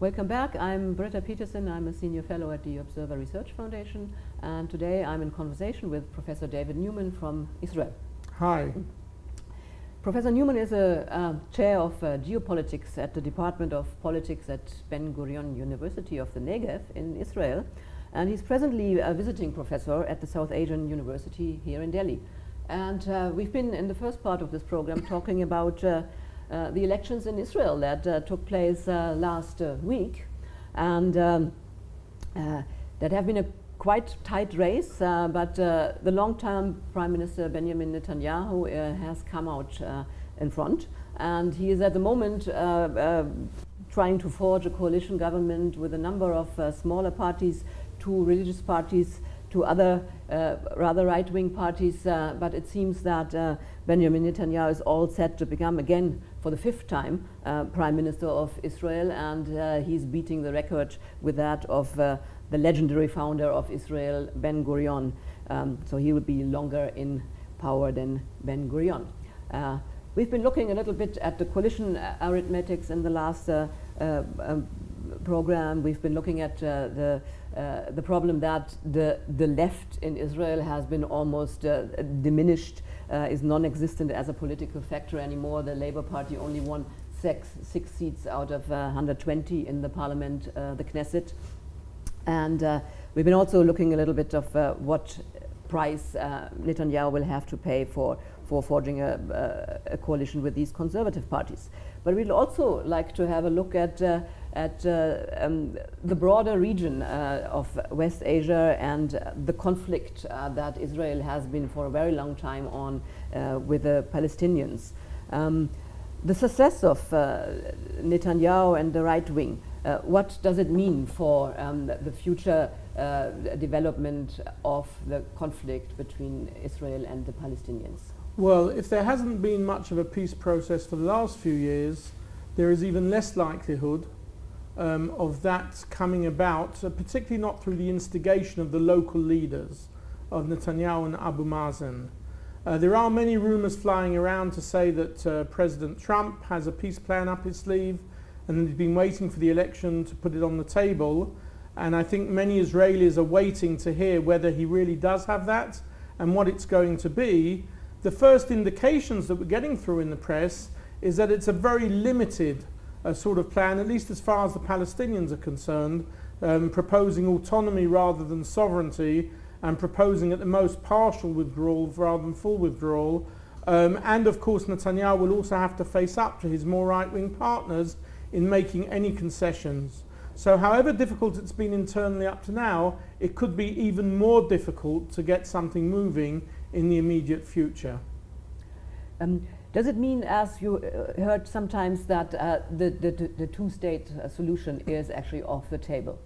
Welcome back. I'm Britta Petersen. I'm a senior fellow at the Observer Research Foundation, and today I'm in conversation with Professor David Newman from Israel. Hi. Professor Newman is a chair of geopolitics at the Department of Politics at Ben Gurion University of the Negev in Israel, and he's presently a visiting professor at the South Asian University here in Delhi. And we've been in the first part of this program talking about the elections in Israel that took place last week, and that have been a quite tight race, but the long-term Prime Minister Benjamin Netanyahu has come out in front, and he is at the moment trying to forge a coalition government with a number of smaller parties, two religious parties, two other rather right-wing parties, but it seems that Benjamin Netanyahu is all set to become again, for the fifth time, Prime Minister of Israel, and he's beating the record with that of the legendary founder of Israel, Ben Gurion. So he will be longer in power than Ben Gurion. We've been looking a little bit at the coalition arithmetics in the last program. We've been looking at the problem that the left in Israel has been almost diminished, is non-existent as a political factor anymore. The Labour Party only won six seats out of 120 in the parliament, the Knesset. And we've been also looking a little bit of what price Netanyahu will have to pay for forging a coalition with these conservative parties. But we'd also like to have a look at the broader region of West Asia and the conflict that Israel has been for a very long time on with the Palestinians. The success of Netanyahu and the right wing, what does it mean for the future development of the conflict between Israel and the Palestinians? Well, if there hasn't been much of a peace process for the last few years, there is even less likelihood of that coming about, particularly not through the instigation of the local leaders of Netanyahu and Abu Mazen. There are many rumors flying around to say that President Trump has a peace plan up his sleeve and he's been waiting for the election to put it on the table. And I think many Israelis are waiting to hear whether he really does have that and what it's going to be. The first indications that we're getting through in the press is that it's a very limited sort of plan, at least as far as the Palestinians are concerned, proposing autonomy rather than sovereignty, and proposing at the most partial withdrawal rather than full withdrawal. And of course Netanyahu will also have to face up to his more right-wing partners in making any concessions. So however difficult it's been internally up to now, it could be even more difficult to get something moving in the immediate future. Does it mean, as you heard sometimes, that the two-state solution is actually off the table?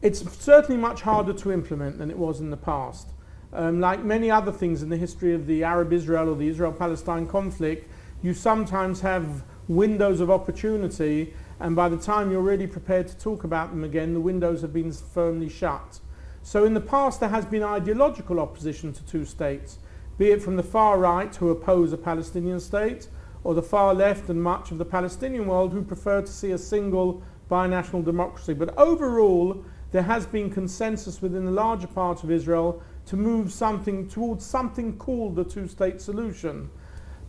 It's certainly much harder to implement than it was in the past. Like many other things in the history of the Arab-Israel or the Israel-Palestine conflict, you sometimes have windows of opportunity, and by the time you're really prepared to talk about them again, the windows have been firmly shut. So in the past there has been ideological opposition to two states, be it from the far right who oppose a Palestinian state, or the far left and much of the Palestinian world who prefer to see a single binational democracy. But overall there has been consensus within the larger part of Israel to move towards something called the two-state solution.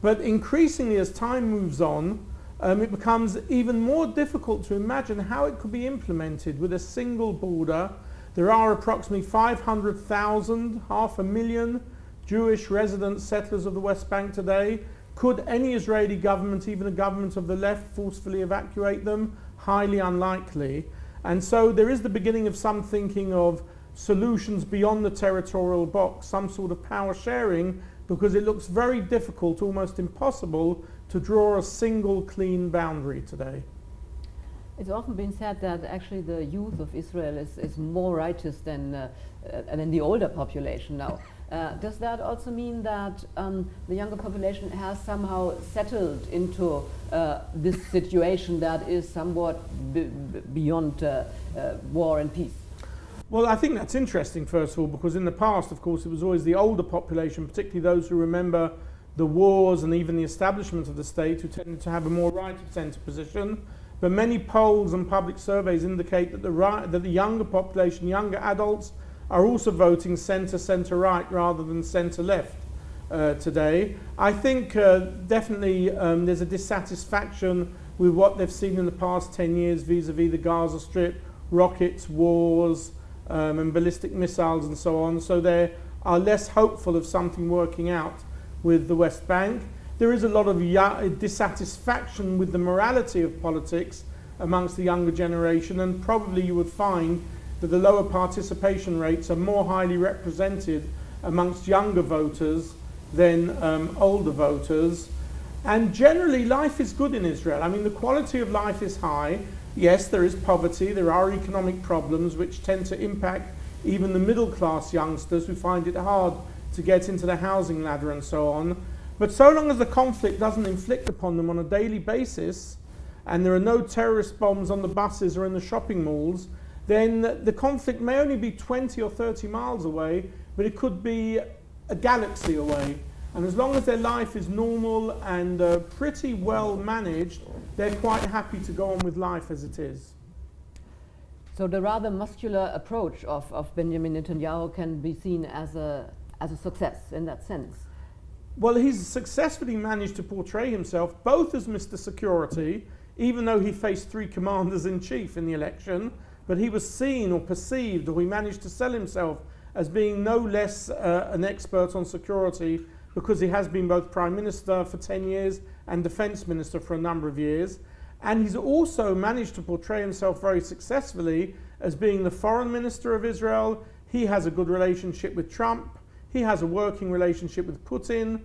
But increasingly as time moves on, it becomes even more difficult to imagine how it could be implemented with a single border. There are approximately 500,000, 500,000 Jewish resident settlers of the West Bank today. Could any Israeli government, even a government of the left, forcefully evacuate them? Highly unlikely. And so there is the beginning of some thinking of solutions beyond the territorial box, some sort of power sharing, because it looks very difficult, almost impossible, to draw a single clean boundary today. It's often been said that actually the youth of Israel is more righteous than the older population now. Does that also mean that the younger population has somehow settled into this situation that is somewhat beyond war and peace? Well, I think that's interesting, first of all, because in the past, of course, it was always the older population, particularly those who remember the wars and even the establishment of the state, who tended to have a more right-of-centre position. but many polls and public surveys indicate that the younger population, younger adults, are also voting centre-right rather than centre-left today. I think definitely there's a dissatisfaction with what they've seen in the past 10 years vis-a-vis the Gaza Strip, rockets, wars, and ballistic missiles and so on. So they are less hopeful of something working out with the West Bank. There is a lot of dissatisfaction with the morality of politics amongst the younger generation, and probably you would find that the lower participation rates are more highly represented amongst younger voters than older voters. And generally life is good in Israel. I mean, the quality of life is high. Yes, there is poverty, there are economic problems which tend to impact even the middle class youngsters who find it hard to get into the housing ladder and so on. But so long as the conflict doesn't inflict upon them on a daily basis, and there are no terrorist bombs on the buses or in the shopping malls, then the conflict may only be 20 or 30 miles away, but it could be a galaxy away. And as long as their life is normal and pretty well managed, they're quite happy to go on with life as it is. So the rather muscular approach of Benjamin Netanyahu can be seen as a success in that sense. Well, he's successfully managed to portray himself both as Mr. Security, even though he faced 3 commanders-in-chief in the election, but he was seen or perceived, or he managed to sell himself as being no less an expert on security, because he has been both Prime Minister for 10 years and Defence Minister for a number of years. And he's also managed to portray himself very successfully as being the Foreign Minister of Israel. He has a good relationship with Trump. He has a working relationship with Putin.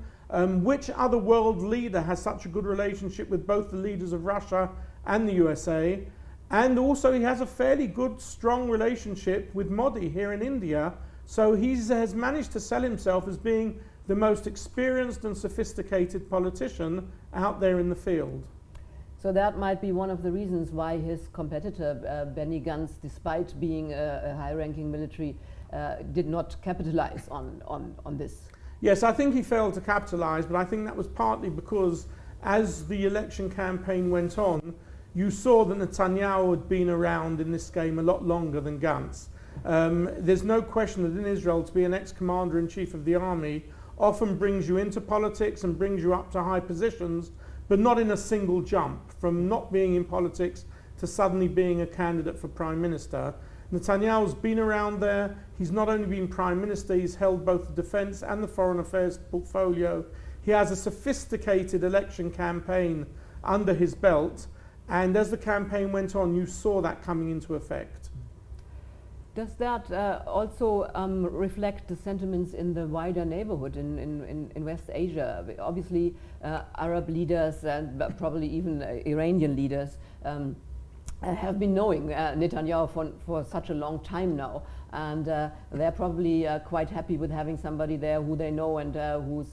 Which other world leader has such a good relationship with both the leaders of Russia and the USA? And also he has a fairly good, strong relationship with Modi here in India. So he has managed to sell himself as being the most experienced and sophisticated politician out there in the field. So that might be one of the reasons why his competitor, Benny Gantz, despite being a high-ranking military, did not capitalize on this. Yes, I think he failed to capitalize, but I think that was partly because as the election campaign went on, you saw that Netanyahu had been around in this game a lot longer than Gantz. There's no question that in Israel, to be an ex-commander-in-chief of the army often brings you into politics and brings you up to high positions, but not in a single jump, from not being in politics to suddenly being a candidate for Prime Minister. Netanyahu's been around there. He's not only been Prime Minister, he's held both the defence and the foreign affairs portfolio. He has a sophisticated election campaign under his belt, and as the campaign went on, you saw that coming into effect. Does that also reflect the sentiments in the wider neighborhood in West Asia? Obviously, Arab leaders and probably even Iranian leaders have been knowing Netanyahu for such a long time now, and they're probably quite happy with having somebody there who they know and who's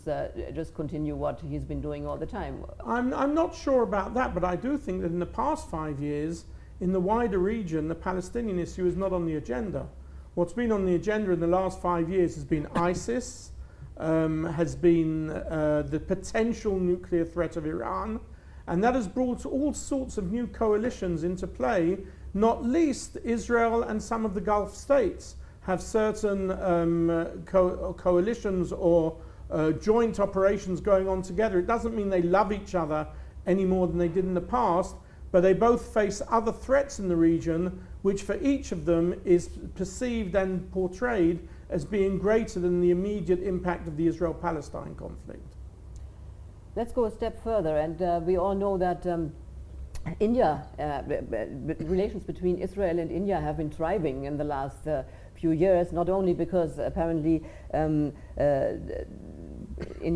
just continue what he's been doing all the time. I'm not sure about that, but I do think that in the past 5 years, in the wider region, the Palestinian issue is not on the agenda. What's been on the agenda in the last 5 years has been ISIS, has been the potential nuclear threat of Iran, and that has brought all sorts of new coalitions into play. Not least Israel and some of the Gulf states have certain coalitions or joint operations going on together. It doesn't mean they love each other any more than they did in the past, but they both face other threats in the region, which for each of them is perceived and portrayed as being greater than the immediate impact of the Israel-Palestine conflict. Let's go a step further, and we all know that India, relations between Israel and India have been thriving in the last few years, not only because apparently Indian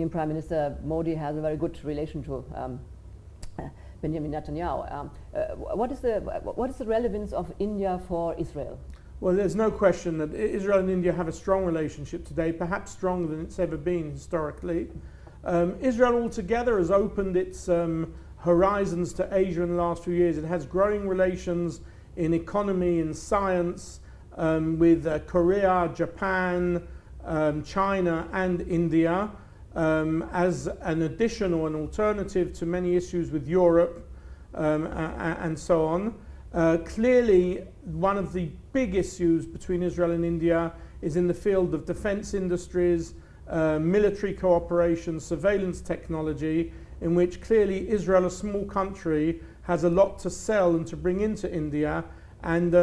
Prime Minister Modi has a very good relation to Benjamin Netanyahu. What is the relevance of India for Israel? Well, there's no question that Israel and India have a strong relationship today, perhaps stronger than it's ever been historically. Israel altogether has opened its horizons to Asia in the last few years. It has growing relations in economy and science with Korea, Japan, China and India. As an addition or an alternative to many issues with Europe. and so on. Clearly, one of the big issues between Israel and India is in the field of defense industries, military cooperation, surveillance technology, in which clearly Israel, a small country, has a lot to sell and to bring into India. And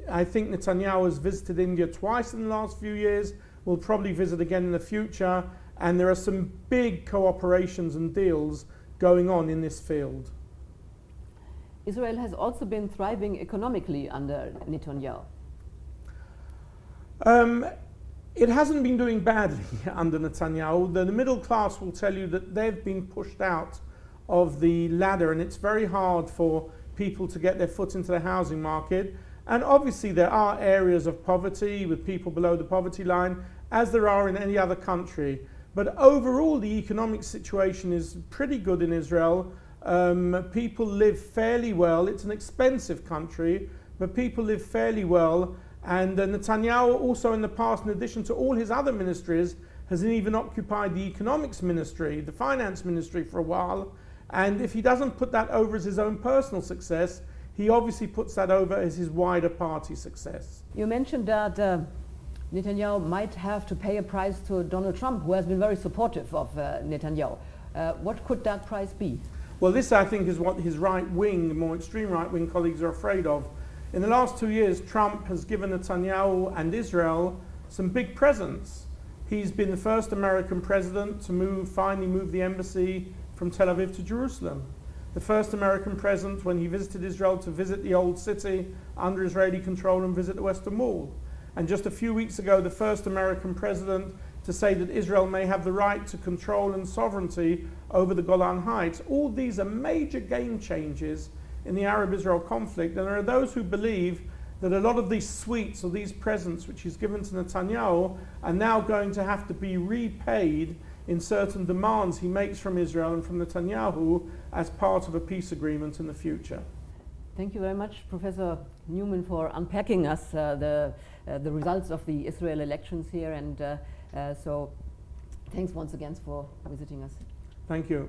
I think Netanyahu has visited India twice in the last few years, will probably visit again in the future, and there are some big cooperations and deals going on in this field. Israel has also been thriving economically under Netanyahu. It hasn't been doing badly under Netanyahu. The middle class will tell you that they've been pushed out of the ladder, and it's very hard for people to get their foot into the housing market. And obviously there are areas of poverty with people below the poverty line, as there are in any other country. But overall the economic situation is pretty good in Israel. People live fairly well. It's an expensive country, but people live fairly well. And Netanyahu also in the past, in addition to all his other ministries, has even occupied the economics ministry, the finance ministry for a while. And if he doesn't put that over as his own personal success, he obviously puts that over as his wider party success. You mentioned that Netanyahu might have to pay a price to Donald Trump, who has been very supportive of Netanyahu. What could that price be? Well, this I think is what his right-wing, more extreme right-wing colleagues are afraid of. In the last 2 years, Trump has given Netanyahu and Israel some big presents. He's been the first American president to finally move the embassy from Tel Aviv to Jerusalem. The first American president when he visited Israel to visit the old city under Israeli control and visit the Western Wall. And just a few weeks ago, the first American president to say that Israel may have the right to control and sovereignty over the Golan Heights. All these are major game changes in the Arab-Israel conflict, and there are those who believe that a lot of these sweets or these presents which he's given to Netanyahu are now going to have to be repaid in certain demands he makes from Israel and from Netanyahu as part of a peace agreement in the future. Thank you very much, Professor Newman, for unpacking us the results of the Israel elections here, and so thanks once again for visiting us. Thank you.